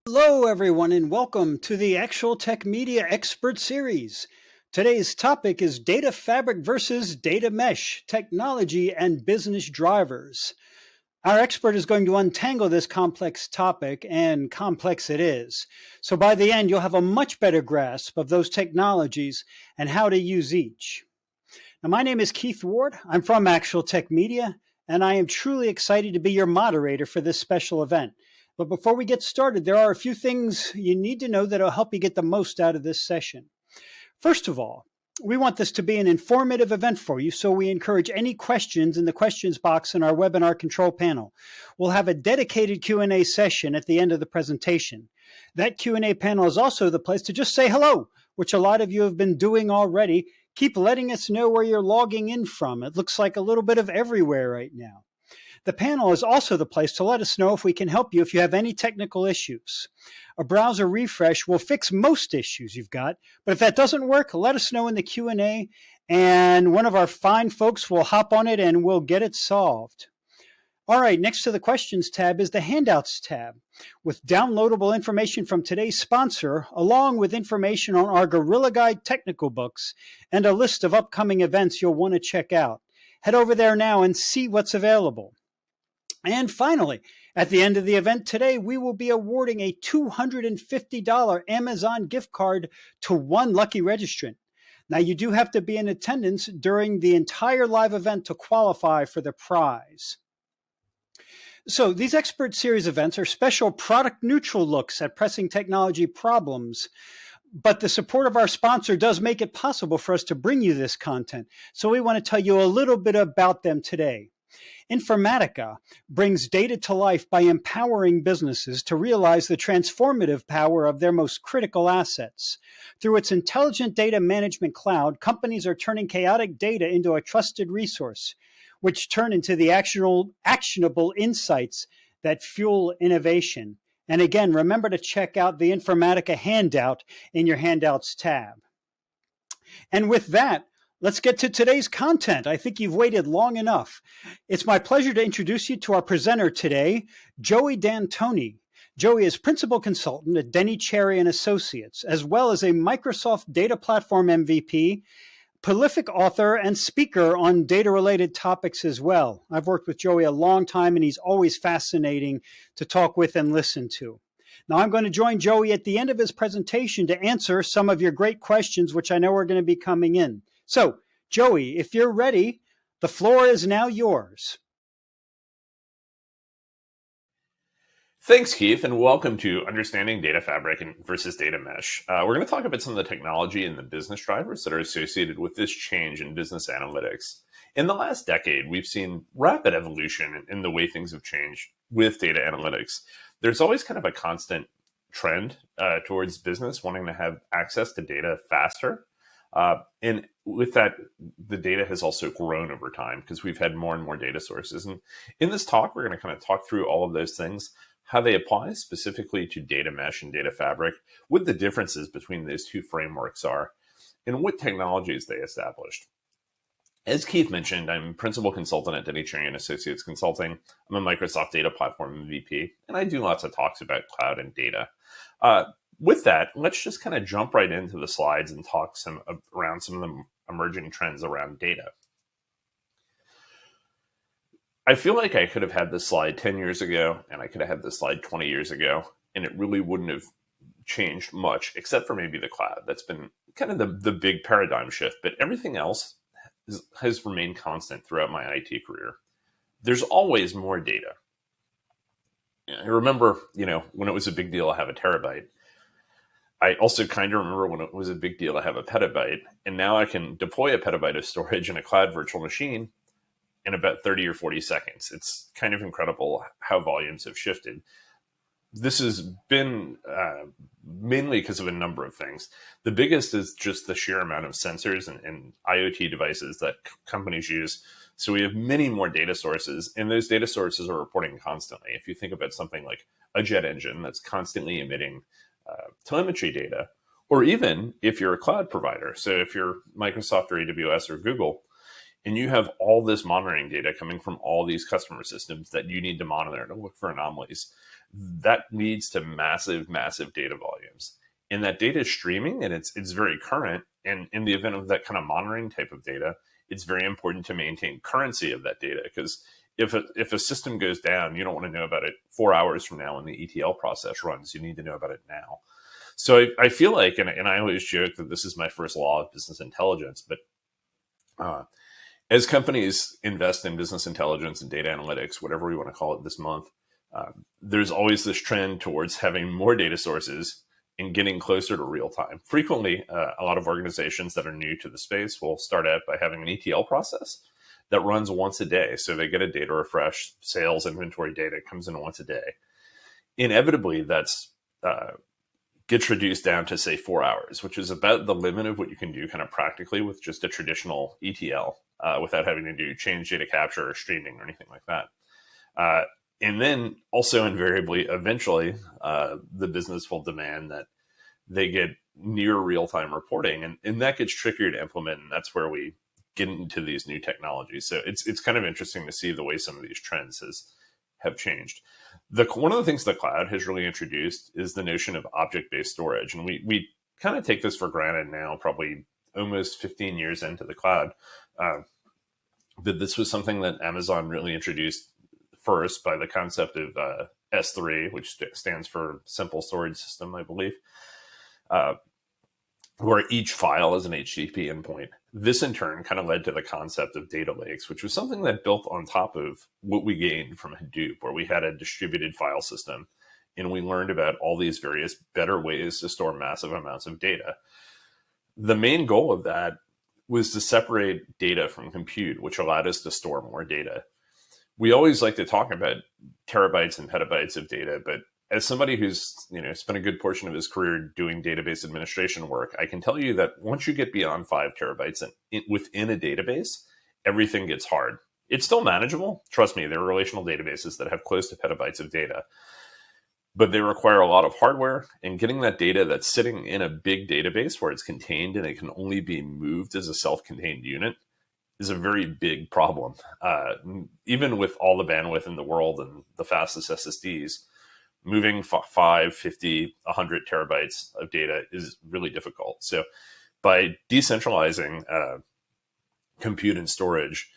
Hello, everyone, and welcome to the Actual Tech Media Expert Series. Today's topic is Data Fabric versus Data Mesh, Technology and Business Drivers. Our expert is going to untangle this complex topic, and complex it is. So by the end, you'll have a much better grasp of those technologies and how to use each. Now, my name is Keith Ward. I'm from Actual Tech Media, and I am truly excited to be your moderator for this special event. But before we get started, there are a few things you need to know that will help you get the most out of this session. First of all, we want this to be an informative event for you, so we encourage any questions in the questions box in our webinar control panel. We'll have a dedicated Q&A session at the end of the presentation. That Q&A panel is also the place to just say hello, which a lot of you have been doing already. Keep letting us know where you're logging in from. It looks like a little bit of everywhere right now. The panel is also the place to let us know if we can help you if you have any technical issues. A browser refresh will fix most issues you've got, but if that doesn't work, let us know in the Q&A, and one of our fine folks will hop on it and we'll get it solved. All right, next to the questions tab is the handouts tab with downloadable information from today's sponsor, along with information on our Gorilla Guide technical books and a list of upcoming events you'll want to check out. Head over there now and see what's available. And finally, at the end of the event today, we will be awarding a $250 Amazon gift card to one lucky registrant. Now, you do have to be in attendance during the entire live event to qualify for the prize. So these Expert Series events are special product-neutral looks at pressing technology problems. But the support of our sponsor does make it possible for us to bring you this content. So we want to tell you a little bit about them today. Informatica brings data to life by empowering businesses to realize the transformative power of their most critical assets. Through its intelligent data management cloud, companies are turning chaotic data into a trusted resource, which turn into the actionable insights that fuel innovation. And again, remember to check out the Informatica handout in your handouts tab. And with that, let's get to today's content. I think you've waited long enough. It's my pleasure to introduce you to our presenter today, Joey D'Antoni. Joey is principal consultant at Denny Cherry and Associates, as well as a Microsoft Data Platform MVP, prolific author and speaker on data-related topics as well. I've worked with Joey a long time, and he's always fascinating to talk with and listen to. Now, I'm going to join Joey at the end of his presentation to answer some of your great questions, which I know are going to be coming in. So, Joey, if you're ready, the floor is now yours. Thanks, Keith, and welcome to Understanding Data Fabric versus Data Mesh. We're going to talk about some of the technology and the business drivers that are associated with this change in business analytics. In the last decade, we've seen rapid evolution in the way things have changed with data analytics. There's always kind of a constant trend towards business wanting to have access to data faster. And with that, the data has also grown over time because we've had more and more data sources. And in this talk, we're going to kind of talk through all of those things, how they apply specifically to data mesh and data fabric, what the differences between those two frameworks are, and what technologies they established. As Keith mentioned, I'm principal consultant at Denny Cherry and Associates Consulting. I'm a Microsoft Data Platform MVP, and I do lots of talks about cloud and data. With that, let's just kind of jump right into the slides and talk around some of the emerging trends around data. I feel like I could have had this slide 10 years ago, and I could have had this slide 20 years ago, and it really wouldn't have changed much, except for maybe the cloud. That's been kind of the big paradigm shift, but everything else has remained constant throughout my IT career. There's always more data. I remember, when it was a big deal to have a terabyte. I also kind of remember when it was a big deal to have a petabyte, and now I can deploy a petabyte of storage in a cloud virtual machine in about 30 or 40 seconds. It's kind of incredible how volumes have shifted. This has been mainly because of a number of things. The biggest is just the sheer amount of sensors and IoT devices that companies use. So we have many more data sources, and those data sources are reporting constantly. If you think about something like a jet engine that's constantly emitting telemetry data, or even if you're a cloud provider. So if you're Microsoft or AWS or Google, and you have all this monitoring data coming from all these customer systems that you need to monitor to look for anomalies, that leads to massive, massive data volumes. And that data is streaming, and it's very current. And in the event of that kind of monitoring type of data, it's very important to maintain currency of that data, because if a system goes down, you don't want to know about it 4 hours from now when the ETL process runs. You need to know about it now. So I feel like, and I always joke that this is my first law of business intelligence, but as companies invest in business intelligence and data analytics, whatever we want to call it this month, there's always this trend towards having more data sources and getting closer to real time. Frequently, a lot of organizations that are new to the space will start out by having an ETL process that runs once a day. So they get a data refresh, sales, inventory data comes in once a day. Inevitably, that's gets reduced down to, say, 4 hours, which is about the limit of what you can do kind of practically with just a traditional ETL without having to do change data capture or streaming or anything like that. And then also invariably, eventually, the business will demand that they get near real-time reporting. And that gets trickier to implement. And that's where we get into these new technologies. So it's kind of interesting to see the way some of these trends have changed. One of the things the cloud has really introduced is the notion of object-based storage. And we kind of take this for granted now, probably almost 15 years into the cloud, that this was something that Amazon really introduced first by the concept of S3, which stands for Simple Storage System, I believe, where each file is an HTTP endpoint. This in turn kind of led to the concept of data lakes, which was something that built on top of what we gained from Hadoop, where we had a distributed file system and we learned about all these various better ways to store massive amounts of data. The main goal of that was to separate data from compute, which allowed us to store more data. We always like to talk about terabytes and petabytes of data, but as somebody who's spent a good portion of his career doing database administration work, I can tell you that once you get beyond 5 terabytes within a database, everything gets hard. It's still manageable. Trust me, there are relational databases that have close to petabytes of data, but they require a lot of hardware, and getting that data that's sitting in a big database where it's contained and it can only be moved as a self-contained unit is a very big problem. Even with all the bandwidth in the world and the fastest SSDs, moving 5, 50, 100 terabytes of data is really difficult. So by decentralizing compute and storage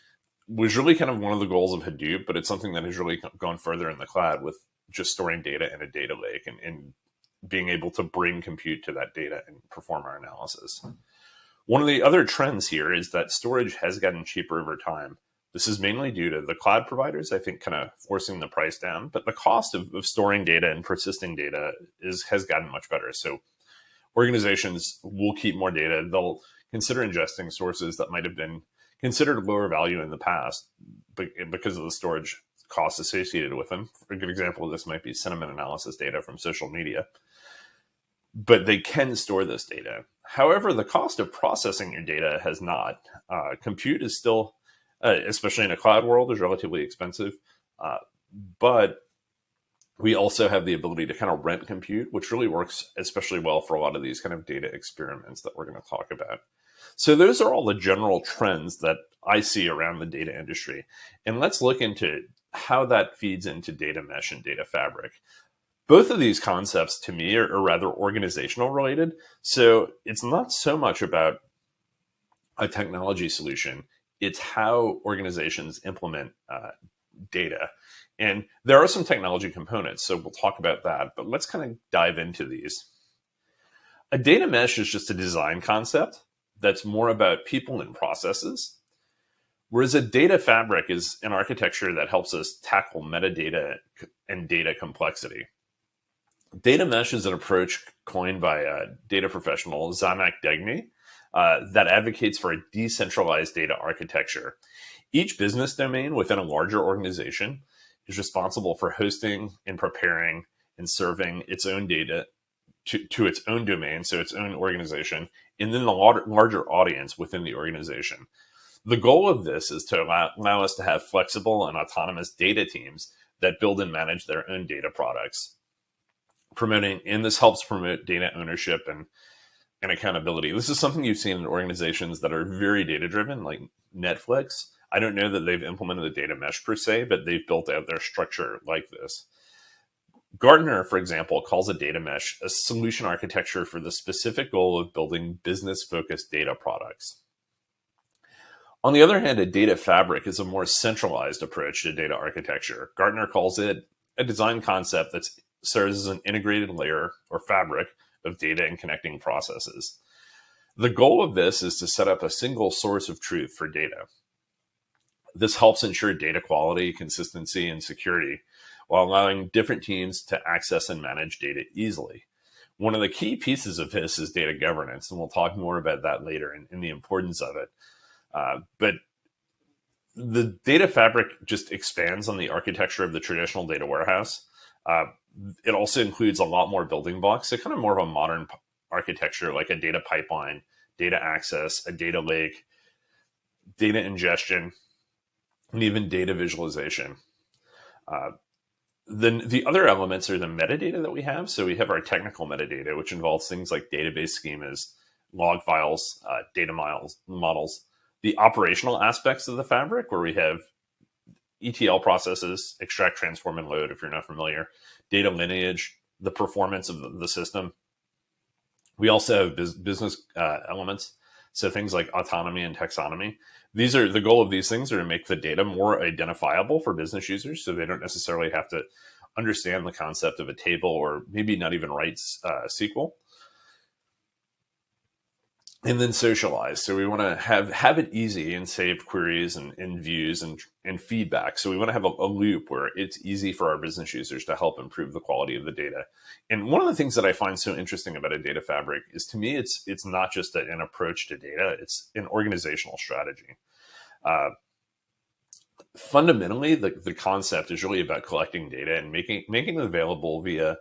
was really kind of one of the goals of Hadoop, but it's something that has really gone further in the cloud with just storing data in a data lake and being able to bring compute to that data and perform our analysis. One of the other trends here is that storage has gotten cheaper over time. This is mainly due to the cloud providers, I think, kind of forcing the price down. But the cost of storing data and persisting data has gotten much better. So organizations will keep more data. They'll consider ingesting sources that might have been considered lower value in the past because of the storage costs associated with them. A good example of this might be sentiment analysis data from social media. But they can store this data. However, the cost of processing your data has not. Compute is still, especially in a cloud world, is relatively expensive. But we also have the ability to kind of rent compute, which really works especially well for a lot of these kind of data experiments that we're going to talk about. So those are all the general trends that I see around the data industry. And let's look into how that feeds into data mesh and data fabric. Both of these concepts, to me, are rather organizational related. So it's not so much about a technology solution. It's how organizations implement data. And there are some technology components, so we'll talk about that. But let's kind of dive into these. A data mesh is just a design concept that's more about people and processes, whereas a data fabric is an architecture that helps us tackle metadata and data complexity. Data mesh is an approach coined by data professional Zhamak Dehghani that advocates for a decentralized data architecture. Each business domain within a larger organization is responsible for hosting and preparing and serving its own data to its own domain, so its own organization, and then the larger audience within the organization. The goal of this is to allow us to have flexible and autonomous data teams that build and manage their own data products. And this helps promote data ownership and accountability. This is something you've seen in organizations that are very data driven, like Netflix. I don't know that they've implemented a data mesh per se, but they've built out their structure like this. Gartner, for example, calls a data mesh a solution architecture for the specific goal of building business-focused data products. On the other hand, a data fabric is a more centralized approach to data architecture. Gartner calls it a design concept that serves as an integrated layer or fabric of data and connecting processes. The goal of this is to set up a single source of truth for data. This helps ensure data quality, consistency, and security while allowing different teams to access and manage data easily. One of the key pieces of this is data governance, and we'll talk more about that later in the importance of it. But the data fabric just expands on the architecture of the traditional data warehouse. It also includes a lot more building blocks, so kind of more of a modern architecture, like a data pipeline, data access, a data lake, data ingestion, and even data visualization. Then the other elements are the metadata that we have. So we have our technical metadata, which involves things like database schemas, log files, data models. The operational aspects of the fabric, where we have ETL processes, extract, transform, and load, if you're not familiar, data lineage, the performance of the system. We also have business elements, so things like autonomy and taxonomy. The goal of these things are to make the data more identifiable for business users, so they don't necessarily have to understand the concept of a table or maybe not even write SQL. And then socialize. So we want to have it easy and save queries and views and feedback. So we want to have a loop where it's easy for our business users to help improve the quality of the data. And one of the things that I find so interesting about a data fabric is, to me, it's not just an approach to data, it's an organizational strategy. Fundamentally, the concept is really about collecting data and making it available via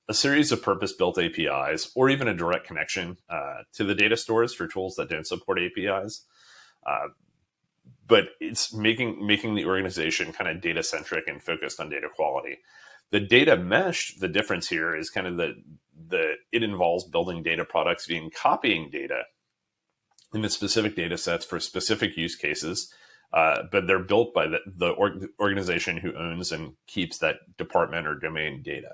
a series of purpose-built APIs, or even a direct connection to the data stores for tools that don't support APIs. But it's making the organization kind of data-centric and focused on data quality. The data mesh, the difference here is kind of it involves building data products via copying data into specific data sets for specific use cases, but they're built by the organization who owns and keeps that department or domain data.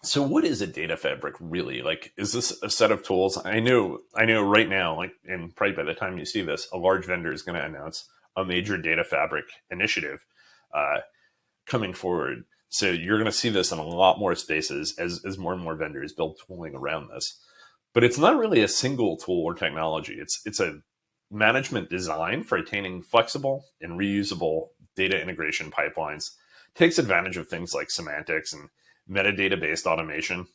So what is a data fabric really? Like, is this a set of tools? I know right now, like, and probably by the time you see this, a large vendor is going to announce a major data fabric initiative coming forward. So you're going to see this in a lot more spaces as more and more vendors build tooling around this. But it's not really a single tool or technology. It's a management design for attaining flexible and reusable data integration pipelines. It takes advantage of things like semantics and metadata-based automation.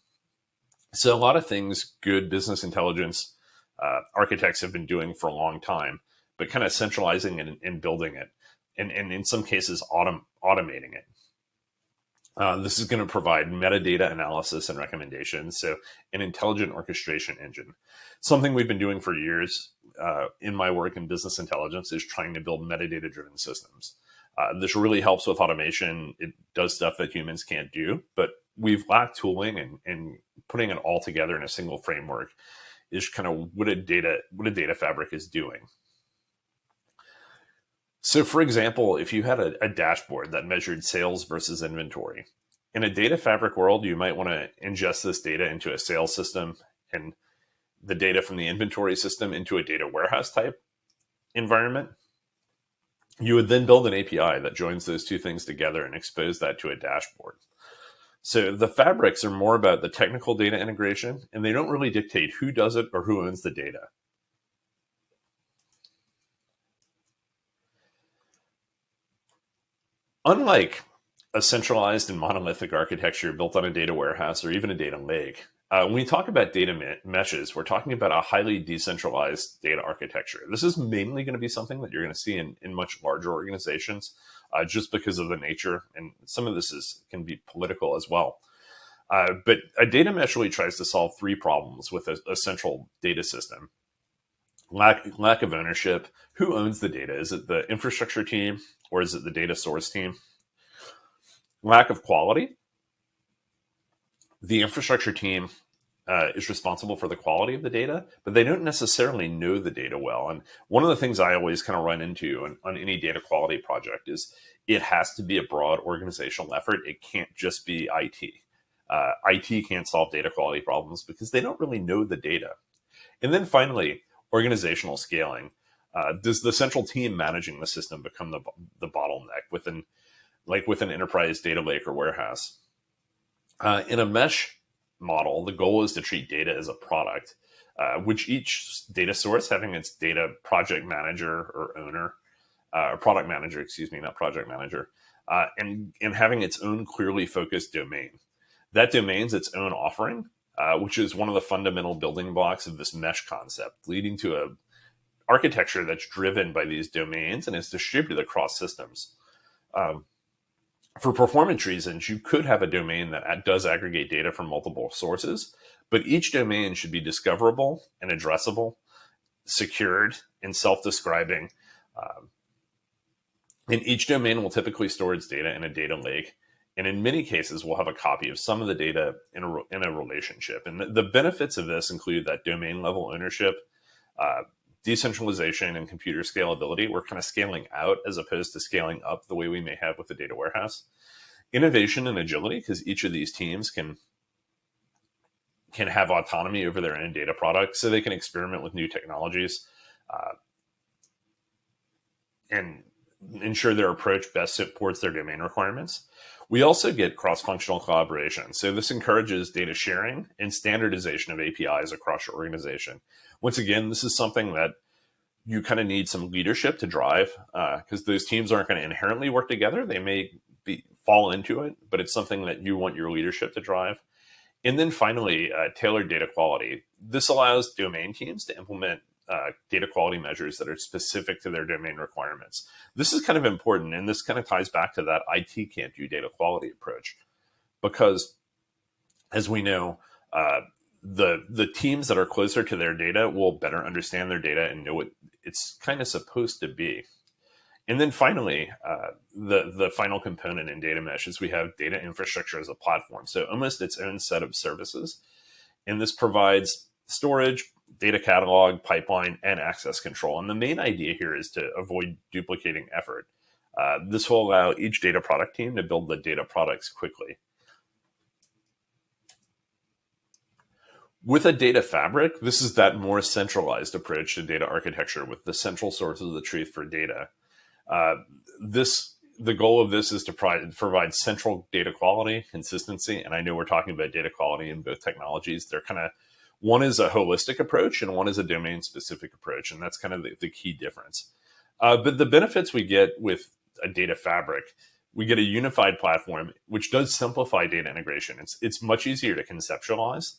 So a lot of things good business intelligence architects have been doing for a long time, but kind of centralizing it and building it, and in some cases automating it. This is going to provide metadata analysis and recommendations, so an intelligent orchestration engine. Something we've been doing for years in my work in business intelligence is trying to build metadata-driven systems. This really helps with automation. It does stuff that humans can't do, but we've lacked tooling, and putting it all together in a single framework is kind of what a data fabric is doing. So for example, if you had a dashboard that measured sales versus inventory, in a data fabric world, you might want to ingest this data into a sales system and the data from the inventory system into a data warehouse type environment. You would then build an API that joins those two things together and expose that to a dashboard. So the fabrics are more about the technical data integration, and they don't really dictate who does it or who owns the data. Unlike a centralized and monolithic architecture built on a data warehouse or even a data lake, when we talk about data meshes, we're talking about a highly decentralized data architecture. This is mainly going to be something that you're going to see in much larger organizations, just because of the nature, and some of this can be political as well. But a data mesh really tries to solve three problems with a central data system. Lack of ownership. Who owns the data? Is it the infrastructure team or is it the data source team? Lack of quality. The infrastructure team is responsible for the quality of the data, but they don't necessarily know the data well. And one of the things I always kind of run into on any data quality project is it has to be a broad organizational effort. It can't just be IT. IT can't solve data quality problems because they don't really know the data. And then finally, organizational scaling. Does the central team managing the system become the bottleneck within an enterprise data lake or warehouse? In a mesh model, the goal is to treat data as a product, which each data source having its data project manager or owner, or product manager, excuse me, not project manager, and having its own clearly focused domain. That domain's its own offering, which is one of the fundamental building blocks of this mesh concept, leading to a architecture that's driven by these domains and is distributed across systems. For performance reasons, you could have a domain that does aggregate data from multiple sources, but each domain should be discoverable and addressable, secured, and self-describing. And each domain will typically store its data in a data lake. And in many cases, we'll have a copy of some of the data in a relationship. And the benefits of this include that domain level ownership, decentralization, and computer scalability. We're kind of scaling out as opposed to scaling up the way we may have with the data warehouse. Innovation and agility, because each of these teams can have autonomy over their own data products, so they can experiment with new technologies and ensure their approach best supports their domain requirements. We also get cross-functional collaboration. So this encourages data sharing and standardization of APIs across your organization. Once again, this is something that you kind of need some leadership to drive, because those teams aren't going to inherently work together. They may fall into it, but it's something that you want your leadership to drive. And then finally, tailored data quality. This allows domain teams to implement data quality measures that are specific to their domain requirements. This is kind of important, and this kind of ties back to that IT can't do data quality approach, because as we know, the teams that are closer to their data will better understand their data and know what it's kind of supposed to be. And then finally, the final component in data mesh is we have data infrastructure as a platform, so almost its own set of services. And this provides storage, data catalog, pipeline, and access control. And the main idea here is to avoid duplicating effort. This will allow each data product team to build the data products quickly. With a data fabric, this is that more centralized approach to data architecture with the central sources of the truth for data. The goal of this is to provide central data quality, consistency, and I know we're talking about data quality in both technologies. They're kind of, one is a holistic approach and one is a domain-specific approach, and that's kind of the key difference. But the benefits we get with a data fabric, we get a unified platform, which does simplify data integration. It's much easier to conceptualize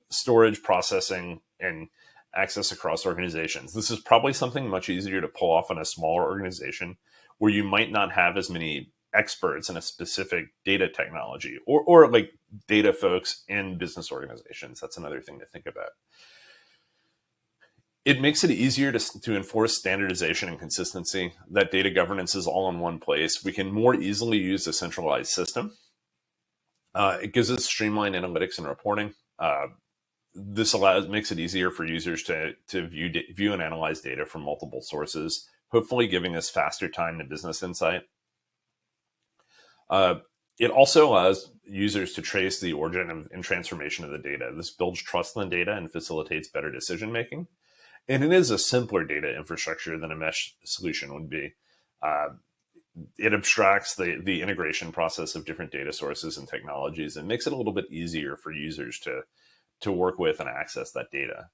storage, processing, and access across organizations. This is probably something much easier to pull off in a smaller organization where you might not have as many experts in a specific data technology or like data folks in business organizations. That's another thing to think about. It makes it easier to enforce standardization and consistency. That data governance is all in one place. We can more easily use a centralized system. It gives us streamlined analytics and reporting. This makes it easier for users to view and analyze data from multiple sources, hopefully giving us faster time to business insight. It also allows users to trace the origin and transformation of the data. This builds trust in the data and facilitates better decision making. And it is a simpler data infrastructure than a mesh solution would be. It abstracts the integration process of different data sources and technologies and makes it a little bit easier for users to work with and access that data.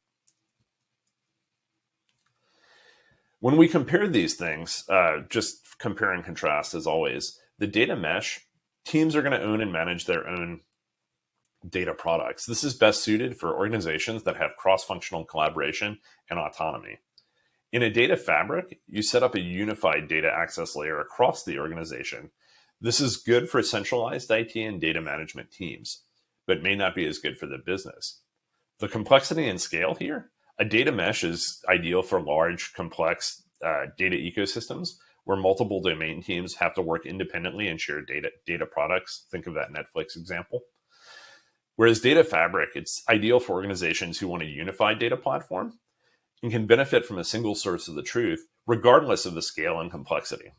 When we compare these things, just compare and contrast as always, the data mesh, teams are going to own and manage their own data products. This is best suited for organizations that have cross-functional collaboration and autonomy. In a data fabric, you set up a unified data access layer across the organization. This is good for centralized IT and data management teams, but may not be as good for the business. The complexity and scale here, a data mesh is ideal for large, complex data ecosystems where multiple domain teams have to work independently and share data products. Think of that Netflix example. Whereas Data Fabric, it's ideal for organizations who want a unified data platform and can benefit from a single source of the truth, regardless of the scale and complexity.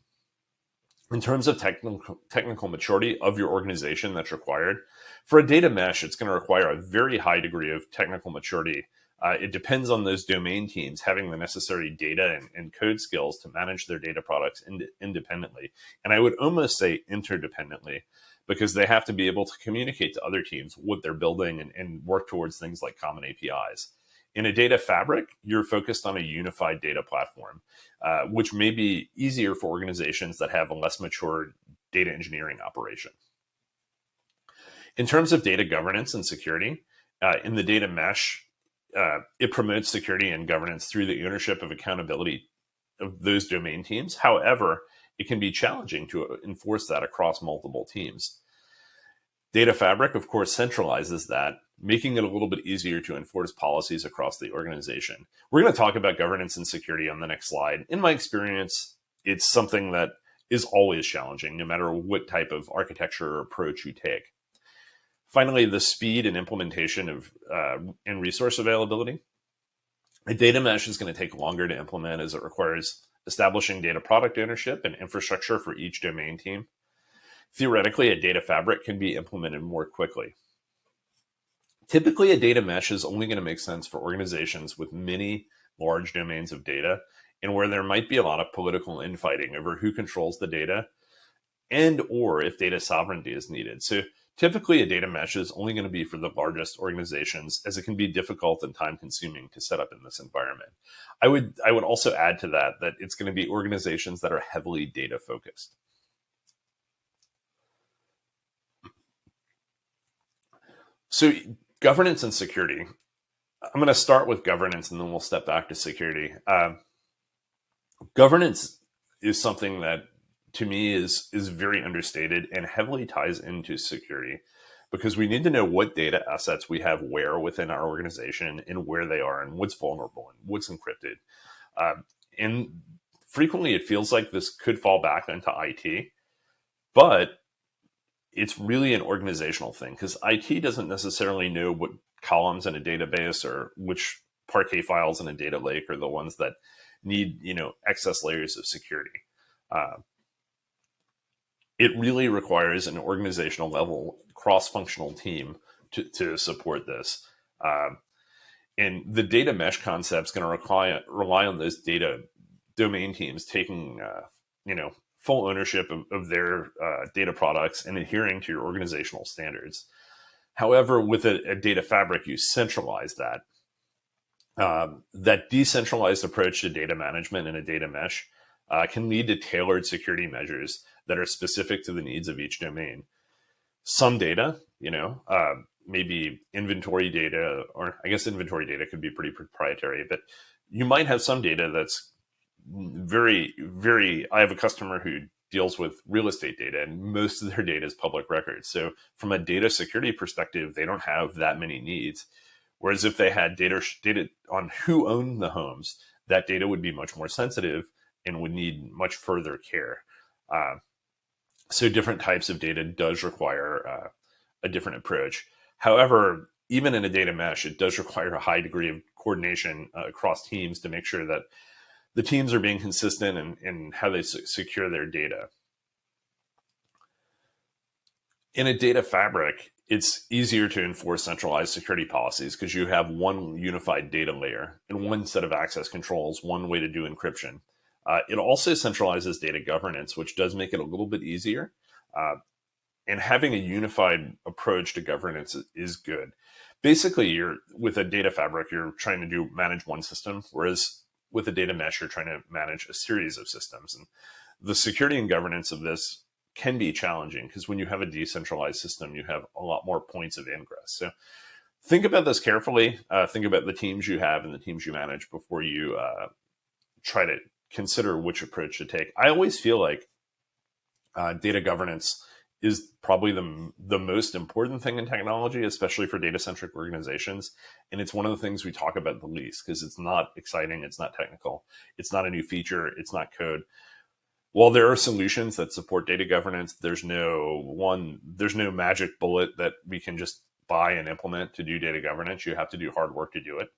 In terms of technical maturity of your organization that's required, for a data mesh, it's going to require a very high degree of technical maturity. It depends on those domain teams having the necessary data and code skills to manage their data products independently. And I would almost say interdependently, because they have to be able to communicate to other teams what they're building and work towards things like common APIs. In a data fabric, you're focused on a unified data platform, which may be easier for organizations that have a less mature data engineering operation. In terms of data governance and security, in the data mesh, it promotes security and governance through the ownership of accountability of those domain teams. However, it can be challenging to enforce that across multiple teams. Data Fabric, of course, centralizes that, making it a little bit easier to enforce policies across the organization. We're going to talk about governance and security on the next slide. In my experience, it's something that is always challenging, no matter what type of architecture or approach you take. Finally, the speed and implementation of and resource availability. A data mesh is going to take longer to implement as it requires establishing data product ownership and infrastructure for each domain team. Theoretically, a data fabric can be implemented more quickly. Typically, a data mesh is only going to make sense for organizations with many large domains of data and where there might be a lot of political infighting over who controls the data and or if data sovereignty is needed. So typically, a data mesh is only going to be for the largest organizations, as it can be difficult and time-consuming to set up in this environment. I would also add to that it's going to be organizations that are heavily data-focused. So governance and security. I'm going to start with governance, and then we'll step back to security. Governance is something that, to me, is very understated and heavily ties into security, because we need to know what data assets we have where within our organization and where they are and what's vulnerable and what's encrypted. And frequently it feels like this could fall back into IT, but it's really an organizational thing, because IT doesn't necessarily know what columns in a database or which Parquet files in a data lake are the ones that need, excess layers of security. It really requires an organizational level cross-functional team to support this. And the data mesh concept is going to rely on those data domain teams taking, full ownership of their data products and adhering to your organizational standards. However, with a data fabric, you centralize that. That decentralized approach to data management in a data mesh can lead to tailored security measures that are specific to the needs of each domain. Some data, maybe inventory data, or I guess inventory data could be pretty proprietary, but you might have some data that's very, very, I have a customer who deals with real estate data, and most of their data is public records. So from a data security perspective, they don't have that many needs. Whereas if they had data on who owned the homes, that data would be much more sensitive and would need much further care. So different types of data does require a different approach. However, even in a data mesh, it does require a high degree of coordination across teams to make sure that the teams are being consistent in how they secure their data. In a data fabric, it's easier to enforce centralized security policies because you have one unified data layer and one set of access controls, one way to do encryption. It also centralizes data governance, which does make it a little bit easier. And having a unified approach to governance is good. Basically, with a data fabric, you're trying to manage one system, whereas with a data mesh, you're trying to manage a series of systems. And the security and governance of this can be challenging because when you have a decentralized system, you have a lot more points of ingress. So think about this carefully. Think about the teams you have and the teams you manage before you try to consider which approach to take. I always feel like data governance is probably the most important thing in technology, especially for data-centric organizations. And it's one of the things we talk about the least because it's not exciting, it's not technical, it's not a new feature, it's not code. While there are solutions that support data governance, there's no magic bullet that we can just buy and implement to do data governance. You have to do hard work to do it.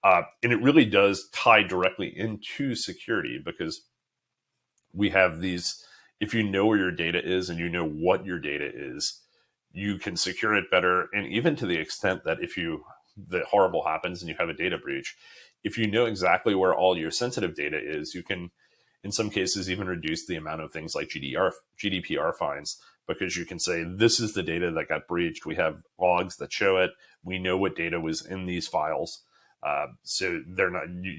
And it really does tie directly into security, because we have these, if you know where your data is and you know what your data is, you can secure it better. And even to the extent that if the horrible happens and you have a data breach, if you know exactly where all your sensitive data is, you can, in some cases, even reduce the amount of things like GDPR fines, because you can say, this is the data that got breached. We have logs that show it. We know what data was in these files. So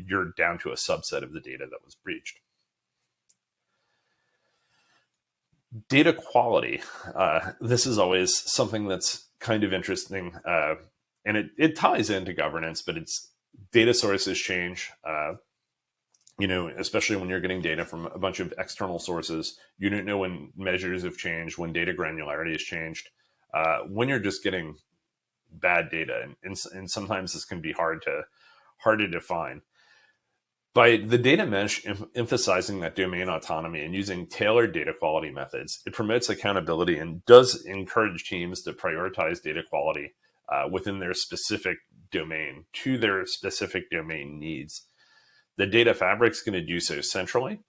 you're down to a subset of the data that was breached. Data quality. This is always something that's kind of interesting, and it ties into governance, but it's data sources change. Especially when you're getting data from a bunch of external sources, you don't know when measures have changed, when data granularity has changed, when you're just getting bad data, and sometimes this can be hard to define. By the data mesh emphasizing that domain autonomy and using tailored data quality methods, it promotes accountability and does encourage teams to prioritize data quality within their specific domain to their specific domain needs. The data fabric is going to do so centrally.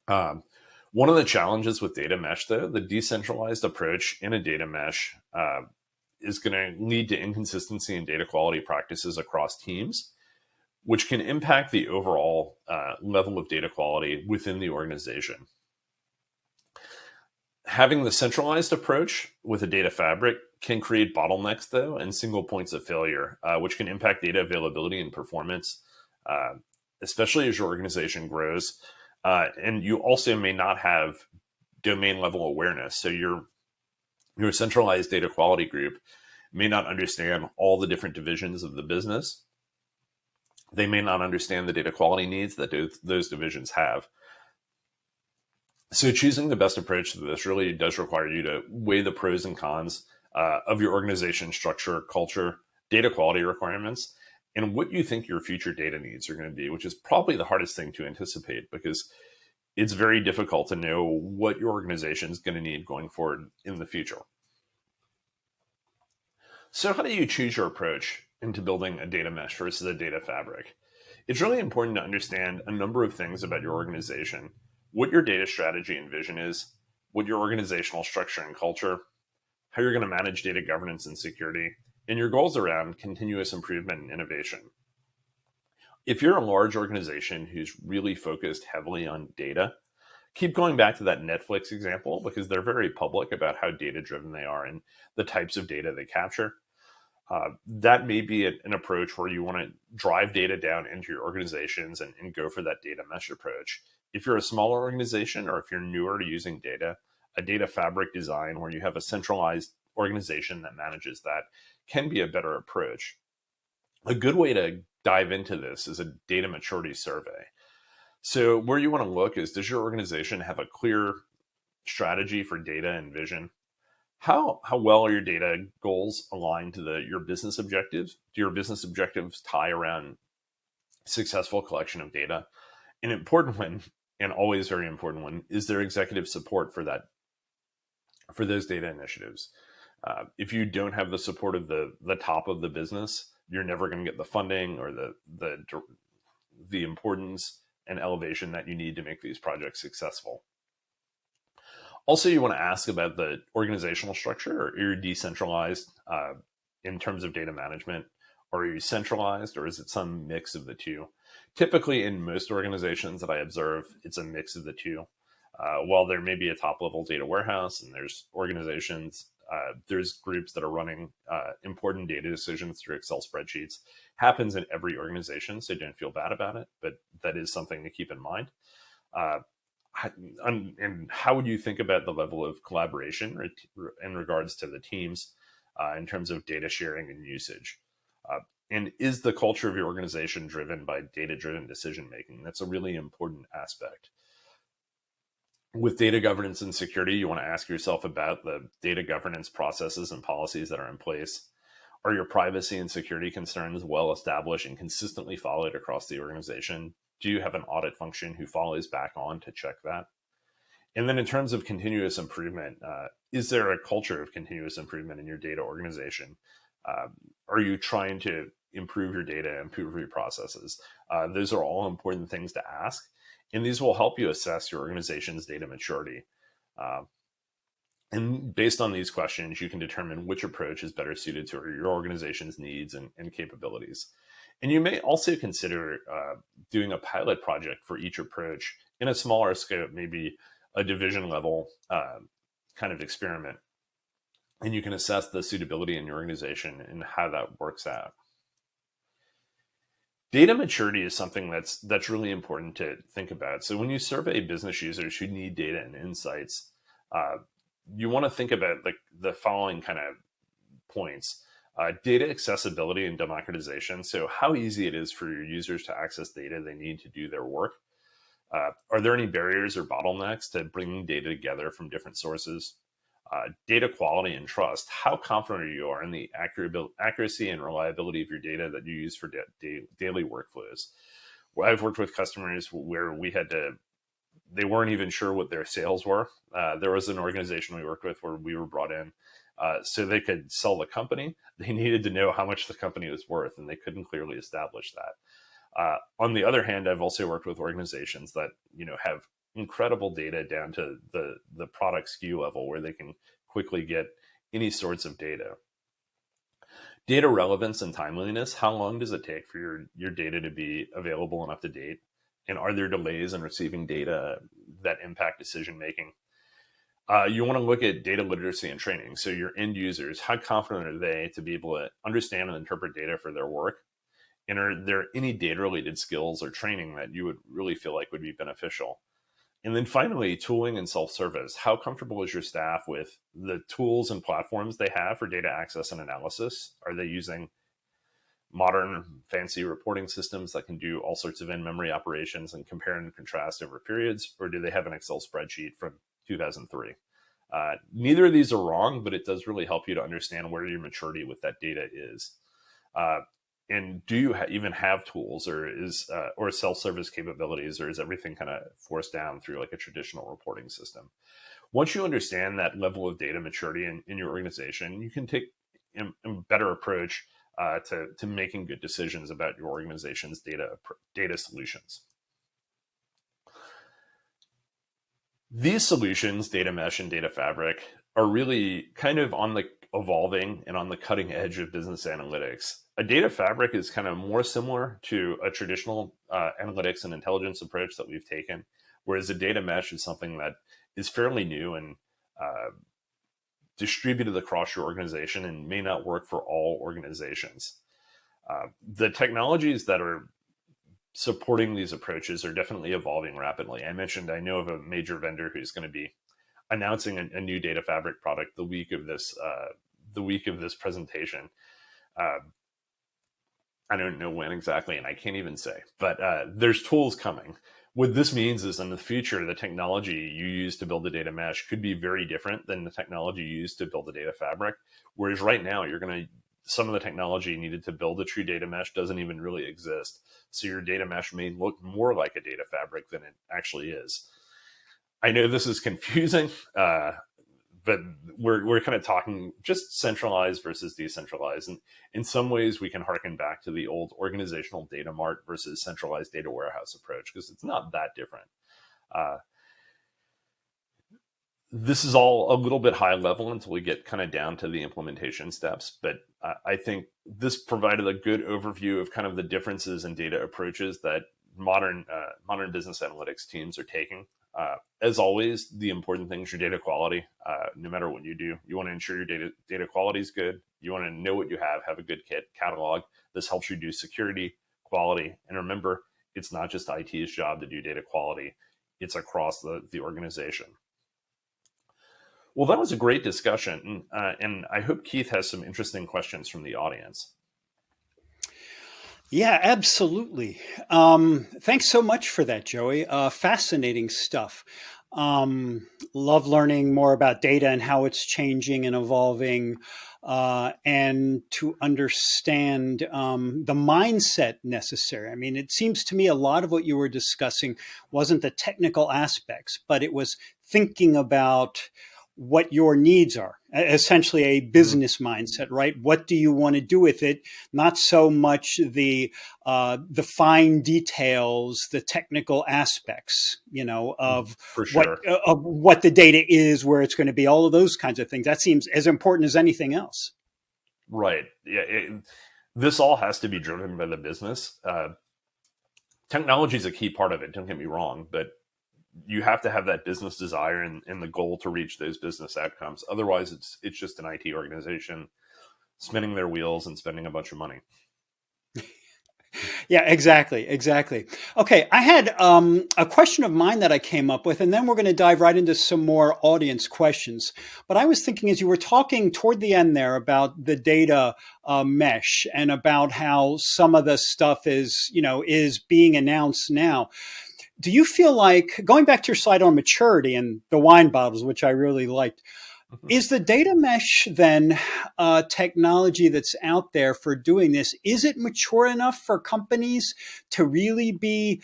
One of the challenges with data mesh, though, the decentralized approach in a data mesh is going to lead to inconsistency in data quality practices across teams, which can impact the overall level of data quality within the organization. Having the centralized approach with a data fabric can create bottlenecks, though, and single points of failure, which can impact data availability and performance, especially as your organization grows. And you also may not have domain level awareness. So your centralized data quality group may not understand all the different divisions of the business. They may not understand the data quality needs that those divisions have. So choosing the best approach to this really does require you to weigh the pros and cons of your organization structure, culture, data quality requirements, and what you think your future data needs are going to be, which is probably the hardest thing to anticipate, because it's very difficult to know what your organization is going to need going forward in the future. So how do you choose your approach into building a data mesh versus a data fabric? It's really important to understand a number of things about your organization, what your data strategy and vision is, what your organizational structure and culture, how you're going to manage data governance and security, and your goals around continuous improvement and innovation. If you're a large organization who's really focused heavily on data, keep going back to that Netflix example, because they're very public about how data-driven they are and the types of data they capture. That may be an approach where you want to drive data down into your organizations and go for that data mesh approach. If you're a smaller organization, or if you're newer to using data, a data fabric design where you have a centralized organization that manages that can be a better approach. A good way to dive into this is a data maturity survey. So where you want to look is, does your organization have a clear strategy for data and vision? How well are your data goals aligned to your business objectives? Do your business objectives tie around successful collection of data? An important one, and always very important one, is there executive support for those data initiatives? If you don't have the support of the top of the business, you're never going to get the funding or the importance and elevation that you need to make these projects successful. Also, you want to ask about the organizational structure. Are you decentralized in terms of data management? Or are you centralized, or is it some mix of the two? Typically, in most organizations that I observe, it's a mix of the two. While there may be a top-level data warehouse, and there's organizations, there's groups that are running important data decisions through Excel spreadsheets. Happens in every organization, so don't feel bad about it, but that is something to keep in mind. And how would you think about the level of collaboration in regards to the teams in terms of data sharing and usage? And is the culture of your organization driven by data-driven decision-making? That's a really important aspect. With data governance and security, you want to ask yourself about the data governance processes and policies that are in place. Are your privacy and security concerns well established and consistently followed across the organization? Do you have an audit function who follows back on to check that? And then in terms of continuous improvement, is there a culture of continuous improvement in your data organization? Are you trying to improve your data, improve your processes? Those are all important things to ask. And these will help you assess your organization's data maturity. And based on these questions, you can determine which approach is better suited to your organization's needs and capabilities. And you may also consider doing a pilot project for each approach in a smaller scope, maybe a division level kind of experiment. And you can assess the suitability in your organization and how that works out. Data maturity is something that's really important to think about. So when you survey business users who need data and insights, you want to think about the following kind of points. Data accessibility and democratization. So how easy it is for your users to access data they need to do their work. Are there any barriers or bottlenecks to bringing data together from different sources? Data quality and trust. How confident you are in the accuracy and reliability of your data that you use for daily workflows? Well, I've worked with customers where they weren't even sure what their sales were. There was an organization we worked with where we were brought in so they could sell the company. They needed to know how much the company was worth, and they couldn't clearly establish that. On the other hand, I've also worked with organizations that have incredible data down to the product SKU level where they can quickly get any sorts of data. Data relevance and timeliness. How long does it take for your data to be available and up to date? And are there delays in receiving data that impact decision making? You want to look at data literacy and training. So your end users, how confident are they to be able to understand and interpret data for their work? And are there any data related skills or training that you would really feel like would be beneficial? And then finally, tooling and self-service. How comfortable is your staff with the tools and platforms they have for data access and analysis? Are they using modern fancy reporting systems that can do all sorts of in-memory operations and compare and contrast over periods? Or do they have an Excel spreadsheet from 2003? Neither of these are wrong, but it does really help you to understand where your maturity with that data is. And do you even have tools or self-service capabilities, or is everything kind of forced down through like a traditional reporting system? Once you understand that level of data maturity in your organization, you can take a better approach to making good decisions about your organization's data solutions. These solutions, Data Mesh and Data Fabric, are really kind of on the evolving and on the cutting edge of business analytics. A data fabric is kind of more similar to a traditional analytics and intelligence approach that we've taken, whereas a data mesh is something that is fairly new and distributed across your organization and may not work for all organizations. The technologies that are supporting these approaches are definitely evolving rapidly. I mentioned I know of a major vendor who's going to be announcing a new data fabric product the week of this presentation. I don't know when exactly, and I can't even say, but there's tools coming. What this means is in the future, the technology you use to build a data mesh could be very different than the technology you use to build a data fabric. Whereas right now, some of the technology needed to build a true data mesh doesn't even really exist. So your data mesh may look more like a data fabric than it actually is. I know this is confusing, but we're kind of talking just centralized versus decentralized. And in some ways, we can harken back to the old organizational data mart versus centralized data warehouse approach, because it's not that different. This is all a little bit high level until we get kind of down to the implementation steps. But I think this provided a good overview of kind of the differences in data approaches that modern business analytics teams are taking. As always, the important thing is your data quality. No matter what you do, you want to ensure your data quality is good. You want to know what you have a good catalog. This helps you do security, quality. And remember, it's not just IT's job to do data quality. It's across the organization. Well, that was a great discussion. And I hope Keith has some interesting questions from the audience. Yeah, absolutely. Thanks so much for that, Joey. Fascinating stuff. Love learning more about data and how it's changing and evolving, and to understand the mindset necessary. I mean, it seems to me a lot of what you were discussing wasn't the technical aspects, but it was thinking about what your needs are, essentially a Mhm. business mindset, right? What do you want to do with it? Not so much the fine details, the technical aspects, For sure. of what the data is, where it's going to be, all of those kinds of things. That seems as important as anything else. Right. Yeah. This all has to be driven by the business. Technology is a key part of it. Don't get me wrong, but you have to have that business desire and the goal to reach those business outcomes. Otherwise, it's just an IT organization spinning their wheels and spending a bunch of money. Yeah, exactly, exactly. Okay, I had a question of mine that I came up with, and then we're going to dive right into some more audience questions. But I was thinking, as you were talking toward the end there about the data mesh and about how some of the stuff is being announced now. Do you feel like, going back to your slide on maturity and the wine bottles, which I really liked, is the data mesh then technology that's out there for doing this? Is it mature enough for companies to really be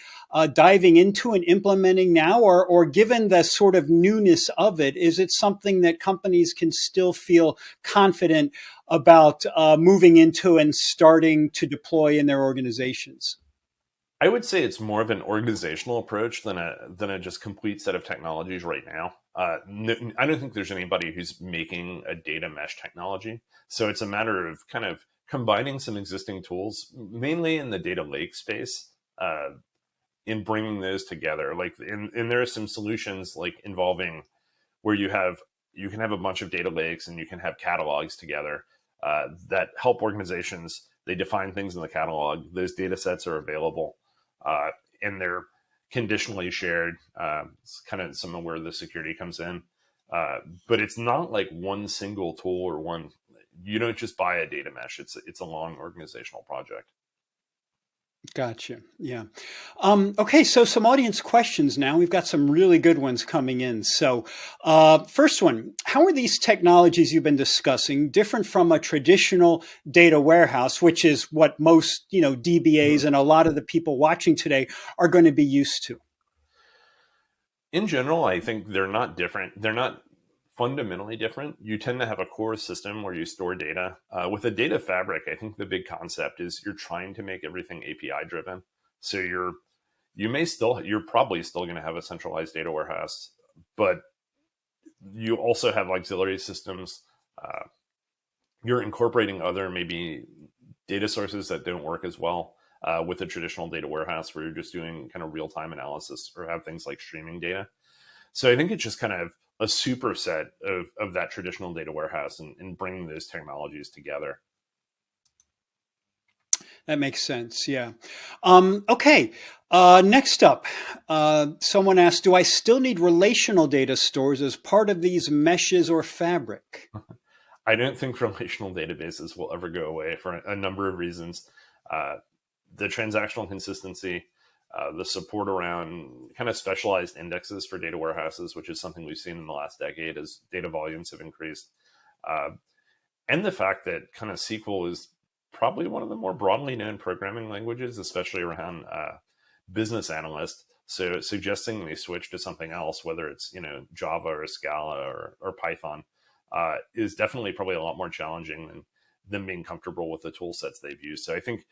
diving into and implementing now, or given the sort of newness of it, is it something that companies can still feel confident about moving into and starting to deploy in their organizations? I would say it's more of an organizational approach than a just complete set of technologies right now. I don't think there's anybody who's making a data mesh technology. So it's a matter of kind of combining some existing tools, mainly in the data lake space, in bringing those together. And there are some solutions like involving where you can have a bunch of data lakes and you can have catalogs together that help organizations. They define things in the catalog. Those data sets are available, uh, and they're conditionally shared. It's kind of some of where the security comes in. But it's not like one single tool or one. You don't just buy a data mesh. It's a long organizational project. Gotcha. Yeah. Okay. So some audience questions now. We've got some really good ones coming in. So, first one, how are these technologies you've been discussing different from a traditional data warehouse, which is what most, DBAs Mhm. and a lot of the people watching today are going to be used to? In general, I think they're not different. They're not fundamentally different. You tend to have a core system where you store data. With a data fabric, I think the big concept is you're trying to make everything API driven. So you're probably still going to have a centralized data warehouse, but you also have auxiliary systems. Uh, you're incorporating other maybe data sources that don't work as well with a traditional data warehouse where you're just doing kind of real time analysis or have things like streaming data. So I think it's just kind of a superset of that traditional data warehouse and bringing those technologies together. That makes sense. Yeah. Okay. Next up, someone asked, do I still need relational data stores as part of these meshes or fabric? I don't think relational databases will ever go away for a number of reasons. Uh, the transactional consistency, the support around kind of specialized indexes for data warehouses, which is something we've seen in the last decade as data volumes have increased. Uh, and the fact that kind of SQL is probably one of the more broadly known programming languages, especially around business analysts. So suggesting they switch to something else, whether it's Java or Scala or Python, is definitely probably a lot more challenging than them being comfortable with the tool sets they've used. So I think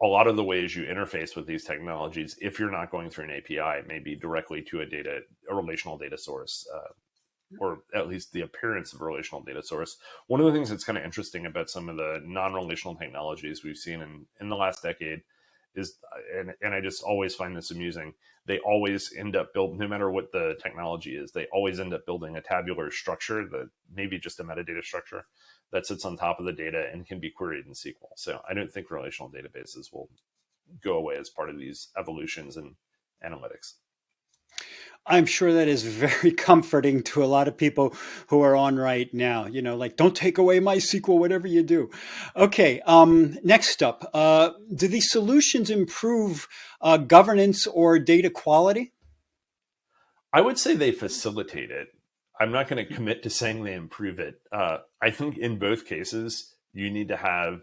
a lot of the ways you interface with these technologies, if you're not going through an API, may be directly to a relational data source, or at least the appearance of a relational data source. One of the things that's kind of interesting about some of the non-relational technologies we've seen in the last decade is, and I just always find this amusing, they always end up building, no matter what the technology is, they always end up building a tabular structure that maybe just a metadata structure that sits on top of the data and can be queried in SQL. So I don't think relational databases will go away as part of these evolutions in analytics. I'm sure that is very comforting to a lot of people who are on right now. Like, don't take away my SQL, whatever you do. Okay, next up, do these solutions improve governance or data quality? I would say they facilitate it. I'm not going to commit to saying they improve it. I think in both cases, you need to have.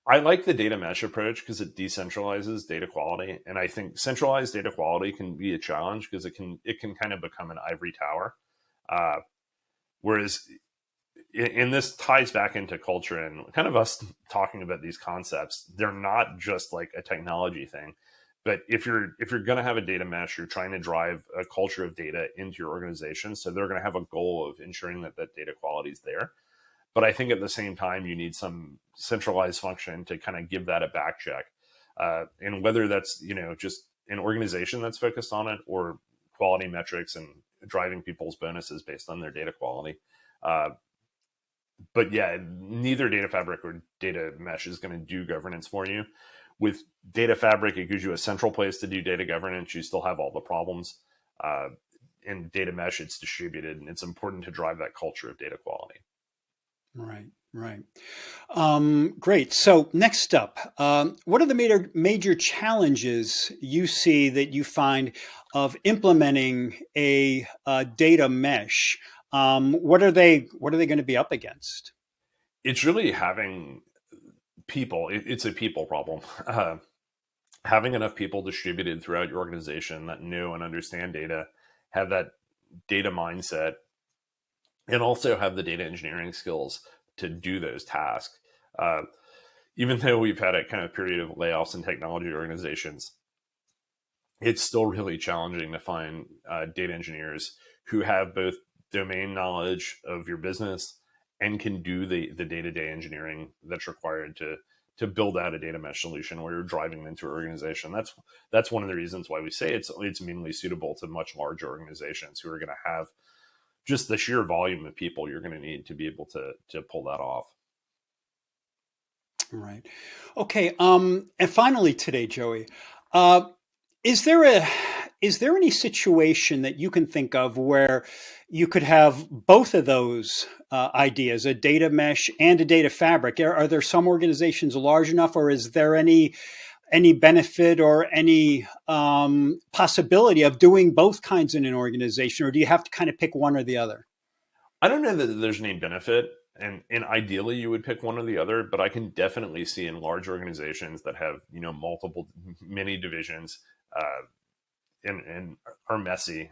I like the data mesh approach because it decentralizes data quality, and I think centralized data quality can be a challenge because it can kind of become an ivory tower. Uh, Whereas, and this ties back into culture and kind of us talking about these concepts. They're not just like a technology thing. But if you're going to have a data mesh, you're trying to drive a culture of data into your organization. So they're going to have a goal of ensuring that that data quality is there. But I think at the same time, you need some centralized function to kind of give that a back check. And whether that's, just an organization that's focused on it or quality metrics and driving people's bonuses based on their data quality. But yeah, neither Data Fabric or Data Mesh is going to do governance for you. With Data Fabric, it gives you a central place to do data governance. You still have all the problems. In Data Mesh, it's distributed, and it's important to drive that culture of data quality. Right, right. Great. So next up, what are the major challenges you see that you find of implementing a data mesh? What are they going to be up against? It's really having people. It's a people problem. Having enough people distributed throughout your organization that know and understand data, have that data mindset, and also have the data engineering skills to do those tasks. Even though we've had a kind of period of layoffs in technology organizations, it's still really challenging to find data engineers who have both domain knowledge of your business and can do the day-to-day engineering that's required to build out a data mesh solution where you're driving them into an organization. That's one of the reasons why we say it's mainly suitable to much larger organizations who are going to have just the sheer volume of people you're going to need to be able to pull that off. Right. Okay. And finally today, Joey, is there any situation that you can think of where you could have both of those ideas, a data mesh and a data fabric? Are there some organizations large enough, or is there any benefit or any possibility of doing both kinds in an organization, or do you have to kind of pick one or the other? I don't know that there's any benefit, and ideally you would pick one or the other, but I can definitely see in large organizations that have many divisions and are messy.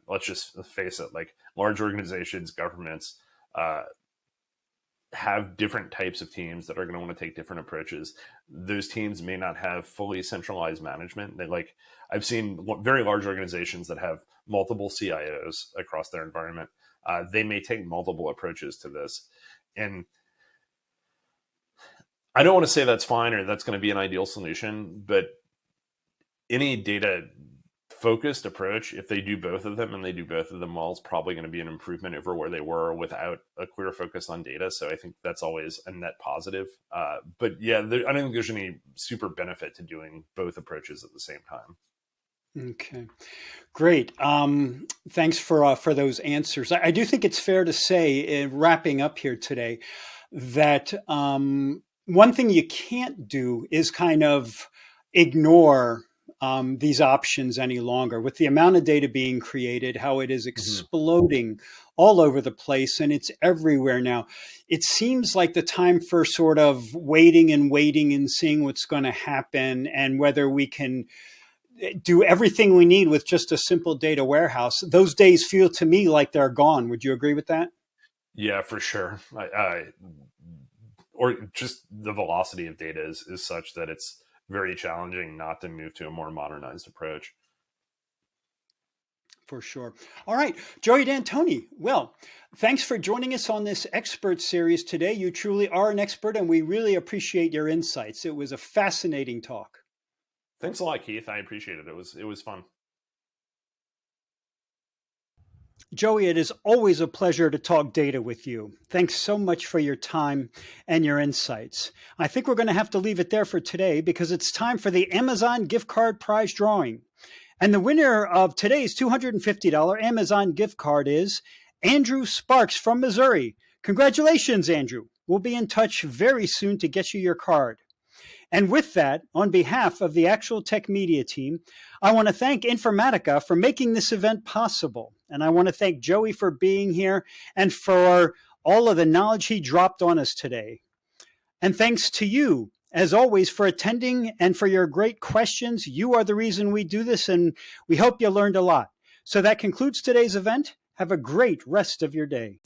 Let's just face it, like large organizations, governments have different types of teams that are going to want to take different approaches. Those teams may not have fully centralized management. I've seen very large organizations that have multiple CIOs across their environment. They may take multiple approaches to this. And I don't want to say that's fine or that's going to be an ideal solution, but any data focused approach, if they do both of them and they do both of them well, it's probably going to be an improvement over where they were without a clear focus on data. So I think that's always a net positive. But yeah, I don't think there's any super benefit to doing both approaches at the same time. Okay, great. Thanks for those answers. I do think it's fair to say, wrapping up here today, that one thing you can't do is kind of ignore these options any longer. With the amount of data being created, how it is exploding all over the place, and it's everywhere now. It seems like the time for sort of waiting and seeing what's going to happen and whether we can do everything we need with just a simple data warehouse. Those days feel to me like they're gone. Would you agree with that? Yeah, for sure. Or just the velocity of data is such that it's very challenging not to move to a more modernized approach. For sure. All right, Joey D'Antoni. Well, thanks for joining us on this expert series today. You truly are an expert, and we really appreciate your insights. It was a fascinating talk. Thanks a lot, Keith. I appreciate it. It was fun. Joey, it is always a pleasure to talk data with you. Thanks so much for your time and your insights. I think we're going to have to leave it there for today because it's time for the Amazon gift card prize drawing. And the winner of today's $250 Amazon gift card is Andrew Sparks from Missouri. Congratulations, Andrew. We'll be in touch very soon to get you your card. And with that, on behalf of the Actual Tech Media team, I want to thank Informatica for making this event possible. And I want to thank Joey for being here and for all of the knowledge he dropped on us today. And thanks to you, as always, for attending and for your great questions. You are the reason we do this, and we hope you learned a lot. So that concludes today's event. Have a great rest of your day.